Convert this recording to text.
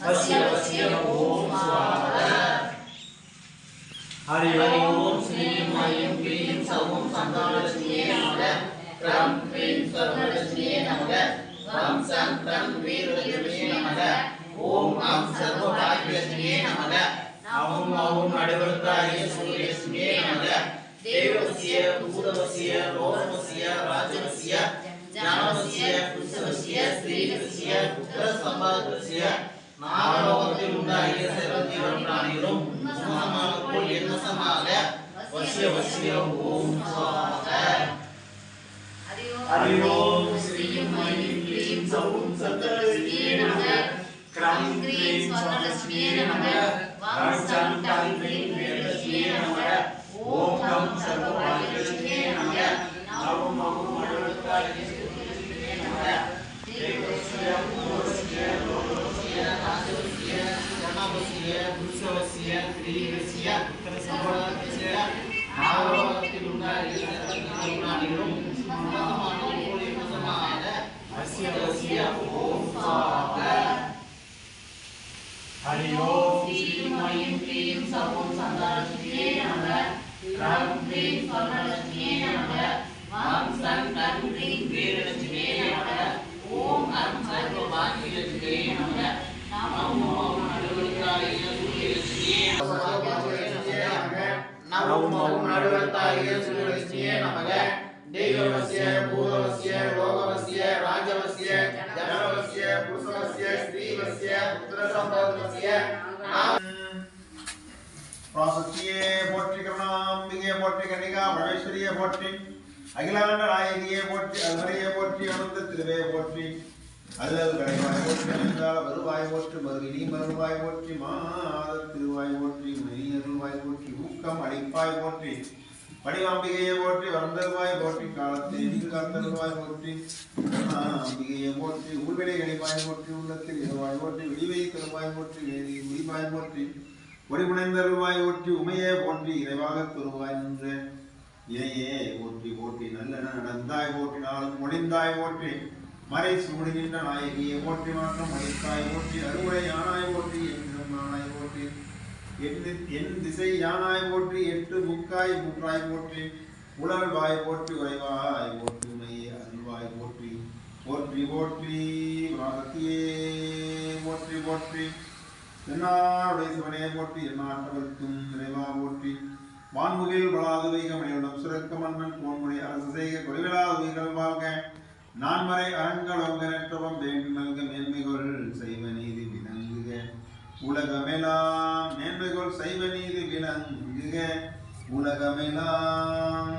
वस्य वस्य ओम स्वाहा। हरि ओम श्री ऐं क्लीं सौं संतानलक्ष्म्यै नमः। क्रं क्लीं स्वर्णलक्ष्म्यै नमः। वं सं तं वीरलक्ष्म्यै नमः। ओम अं सर्वभाग्यलक्ष्म्यै नमः। नमो ओम नडवृत्ताय सूर्यलक्ष्म्यै नमः। देवस्य भूतवस्य लोकवस्य राजवस्य ज्ञानवस्य पुरुषवस्य स्त्रीवस्य पुत्रसम्पादस्य நாலோகத்தில் உண்டாகிய செல்வத்திலும் பிராணிகளும் சமமானபோல் எண்ணசமாக வசிய வசிய ஓம் சுவாஹா. ஹரி ஓம் ஸ்ரீ ஐம் க்ளீம் சௌம் சப்தலக்ஷ்மியே நமः. க்ரம் க்ளீம் ஸ்வர்ணலக்ஷ்மியே நமः. வம் சம் டம் க்ளீம் வீரலக்ஷ்மியே நமः. ஓம் கம் சர்வபாக்யலக்ஷ்மியே நமः. நவம் மகம் அழுத்தாய லக்ஷ்மியே நமः. தேவஸ்ய பூர்வஸ்ய லோகவஸ்ய ராஜவஸ்ய ஜனவஸ்ய புருஷவஸ்ய ஸ்ரீவஸ்ய புத்திரசம்பவஸ்ய நாலோகத்தில் உண்டாகிய சர்வஞானிகளும் சமமான வஸ்ய வஸ்ய ஓம் சுவாஹா. ஹரி ஓம் ஸ்ரீ ஐம் க்ளீம் சௌம் சந்தாலக்ஷ்மியே நமः. க்ரம் க்ளீம் ஸ்வர்ணலக்ஷ்மியே நமः. வம் சம் டம் க்ளீம் வீரலக்ஷ்மியே நமः. ஓம் அம் சர்வபாக்யலக்ஷ்மியே நமः. நமோ நடுவத்தாய சூரியலக்ஷ்மியே நமः. நமோ நடுவத்தாய சூரியலக்ஷ்மியே நமः. தேவவஸ்ய பூதவஸ்ய லோகவஸ்ய ராஜவஸ்ய ஜனவஸ்ய புருஷவஸ்ய ஸ்திரீவஸ்ய புத்திரசம்பவஸ்ய प्रासुच्ये पोट्टी करुणाम्बिके पोट्टी कनिका परमेश्वरिये पोट्टी अखिलांड नायकिये पोट्टी अलहरिये पोट्टी अनंत त्रिवे पोट्टी அல்லல் கடைவாய் போற்றி அஞ்சால வருவாய் போற்றி மருகினி மருவாய் போற்றி மாத திருவாய் போற்றி மணியருள்வாய் போற்றி ஊக்கம் அளிப்பாய் போற்றி படிவாம்பிகையை போற்றி வந்தருவாய் போற்றி காலத்தை நீங்க காத்தருவாய் போற்றி அம்பிகையை போற்றி ஊழ்வினை கழிப்பாய் போற்றி உள்ளத்தில் இருவாய் போற்றி விடிவை தருவாய் போற்றி வேதி முடிவாய் போற்றி ஒளிபுனைந்தருவாய் போற்றி உமையே போற்றி இறைவாக தருவாய் நின்ற இறையே போற்றி போற்றி நல்லன நடந்தாய் போற்றி நாளும் ஒளிந்தாய் போற்றி மறை சூடுகின்ற நாயகியை போற்றி மாற்றம் அளித்தாய் போற்றி அறுவடை யானாய் போற்றி என்றும் யானாய் போற்றி என் திசை யானாய் போற்றி எட்டு முக்காய் முற்றாய் போற்றி உடல் வாய் போற்றி உறைவாய் போற்றி உமையே அருள்வாய் போற்றி போற்றி போற்றி பிராசத்தியே போற்றி போற்றி என்னாருடைய சிவனே போற்றி என்னாட்டவர்க்கும் நிறைவா போற்றி வான்முகில் வளாதுவைக மணியுடன் சுரக்க மன்னன் போன்முறை அரசு செய்க குறைவிலாதுவைகள் வாழ்க நான்மறை அரண்களோங்க நற்றவம் வேண்டும் நல்க மேன்மைகொள் செய்வ நீதி விளங்குக உலகமெல்லாம் மேன்மைகொள் செய்வ நீதி விளங்குக உலகமெல்லாம்.